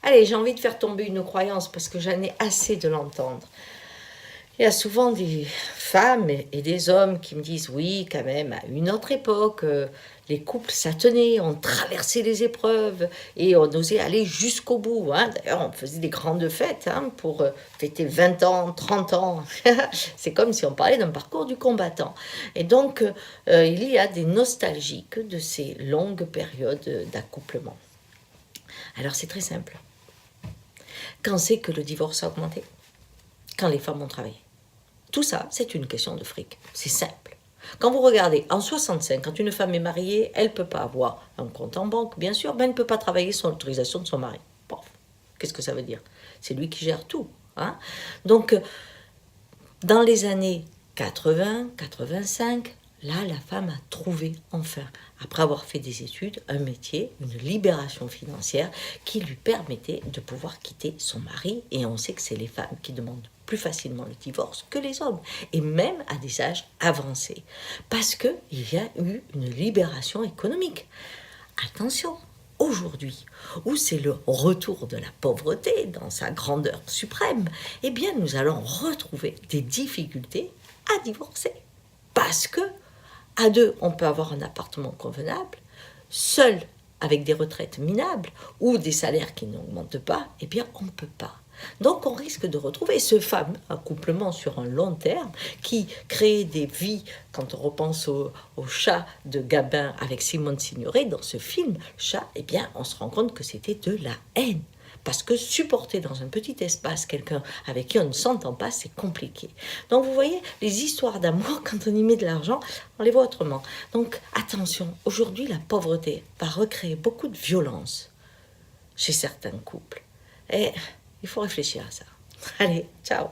Allez, j'ai envie de faire tomber une croyance parce que j'en ai assez de l'entendre. Il y a souvent des femmes et des hommes qui me disent oui, quand même, à une autre époque, les couples, ça tenait, on traversait les épreuves et on osait aller jusqu'au bout. Hein. D'ailleurs, on faisait des grandes fêtes pour fêter 20 ans, 30 ans. C'est comme si on parlait d'un parcours du combattant. Et donc, il y a des nostalgiques de ces longues périodes d'accouplement. Alors, c'est très simple. Quand c'est que le divorce a augmenté? Quand les femmes ont travaillé. Tout ça, c'est une question de fric. C'est simple. Quand vous regardez, en 65, quand une femme est mariée, elle ne peut pas avoir un compte en banque, bien sûr, mais elle ne peut pas travailler sans l'autorisation de son mari. Bon, qu'est-ce que ça veut dire? C'est lui qui gère tout. Hein. Donc, dans les années 80, 85, là, la femme a trouvé enfin, après avoir fait des études, un métier, une libération financière qui lui permettait de pouvoir quitter son mari. Et on sait que c'est les femmes qui demandent plus facilement le divorce que les hommes, et même à des âges avancés, parce qu'il y a eu une libération économique. Attention, aujourd'hui, où c'est le retour de la pauvreté dans sa grandeur suprême, eh bien nous allons retrouver des difficultés à divorcer. Parce que, à deux, on peut avoir un appartement convenable, seul, avec des retraites minables, ou des salaires qui n'augmentent pas, eh bien on ne peut pas. Donc on risque de retrouver ce fameux accouplement sur un long terme qui crée des vies, quand on repense au chat de Gabin avec Simone Signoret dans ce film, chat, eh bien on se rend compte que c'était de la haine. Parce que supporter dans un petit espace quelqu'un avec qui on ne s'entend pas, c'est compliqué. Donc vous voyez, les histoires d'amour, quand on y met de l'argent, on les voit autrement. Donc attention, aujourd'hui la pauvreté va recréer beaucoup de violence chez certains couples. Et il faut réfléchir à ça. Allez, ciao.